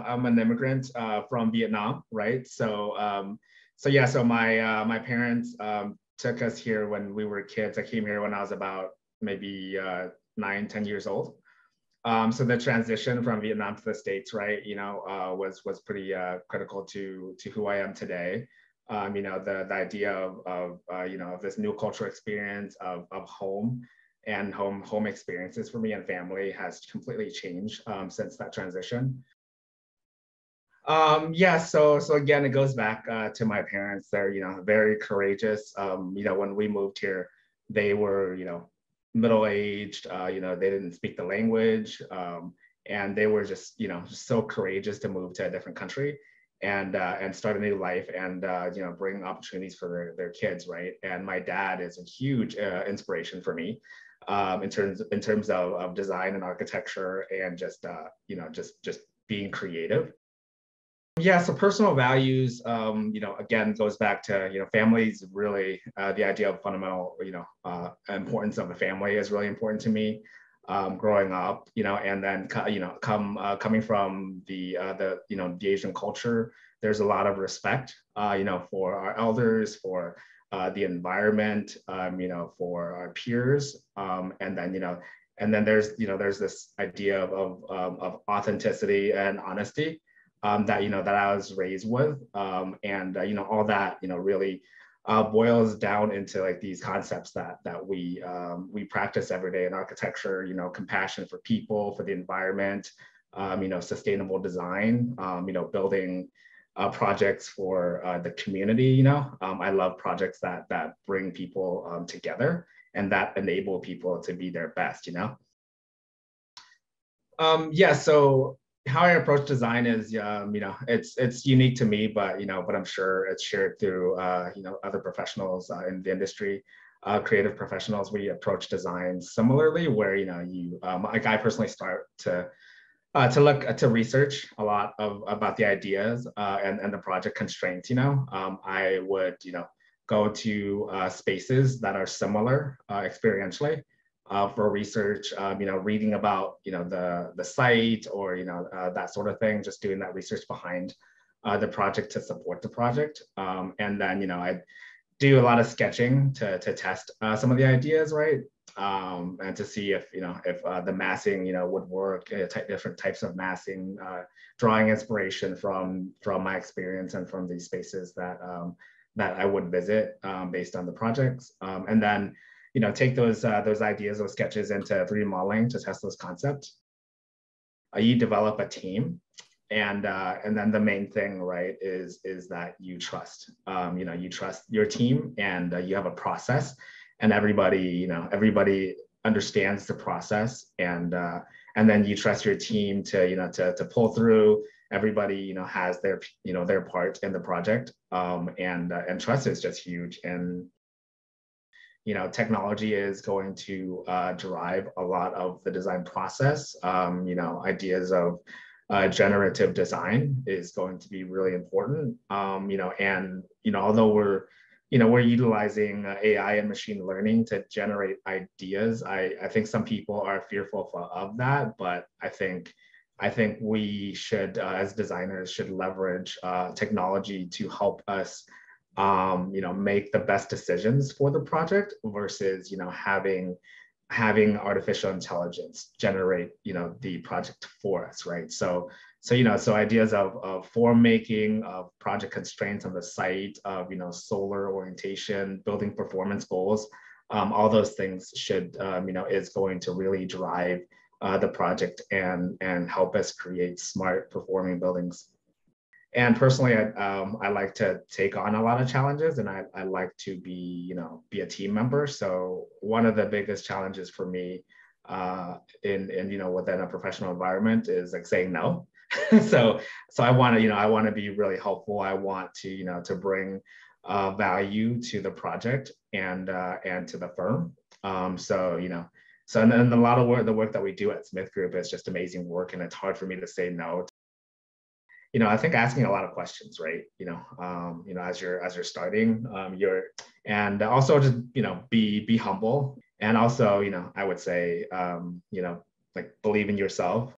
I'm an immigrant from Vietnam, right? So yeah, so my parents took us here when we were kids. I came here when I was about maybe 9, 10 years old. So the transition from Vietnam to the States, right, was pretty critical to who I am today. The idea of this new cultural experience of home and home experiences for me and family has completely changed since that transition. Yeah, so again, it goes back to my parents. They're very courageous. When we moved here, they were middle-aged. They didn't speak the language, and they were just so courageous to move to a different country and start a new life and bring opportunities for their kids, right? And my dad is a huge inspiration for me in terms of design and architecture and just being creative. Yeah, so personal values, again, goes back to, families really, the idea of fundamental, importance of a family is really important to me growing up, and then, coming from the Asian culture, there's a lot of respect, for our elders, for the environment, for our peers, and then there's this idea of authenticity and honesty that I was raised with, and all that really boils down into like these concepts that we practice every day in architecture. Compassion for people, for the environment, sustainable design. Building projects for the community. I love projects that bring people together and that enable people to be their best. Yeah, so how I approach design is, it's unique to me, but I'm sure it's shared through, other professionals in the industry, creative professionals. We approach design similarly, where like I personally start to look to research a lot about the ideas and the project constraints. I would go to spaces that are similar experientially for research, reading about, the site or, that sort of thing, just doing that research behind the project to support the project. And then, I do a lot of sketching to test some of the ideas, right? And to see if the massing, would work, different types of massing, drawing inspiration from my experience and from these spaces that I would visit based on the projects. And then, take those ideas, those sketches into 3D modeling to test those concepts. You develop a team, and then the main thing, right, is that you trust. You trust your team, and you have a process, and everybody understands the process, and then you trust your team to pull through. Everybody has their part in the project, and trust is just huge. And technology is going to drive a lot of the design process. Ideas of generative design is going to be really important. And although we're utilizing AI and machine learning to generate ideas, I think some people are fearful of that, but I think we should, as designers, should leverage technology to help us make the best decisions for the project versus, having artificial intelligence generate, the project for us, right? So ideas of form making, of project constraints on the site, of, solar orientation, building performance goals, all those things should, is going to really drive the project and help us create smart performing buildings. And personally, I like to take on a lot of challenges, and I like to be a team member. So one of the biggest challenges for me in within a professional environment is like saying no. so I want to be really helpful. I want to bring value to the project and to the firm. And then a lot of the work that we do at SmithGroup is just amazing work, and it's hard for me to say no. I think asking a lot of questions, right? As you're starting, and also just be humble, and also I would say like believe in yourself.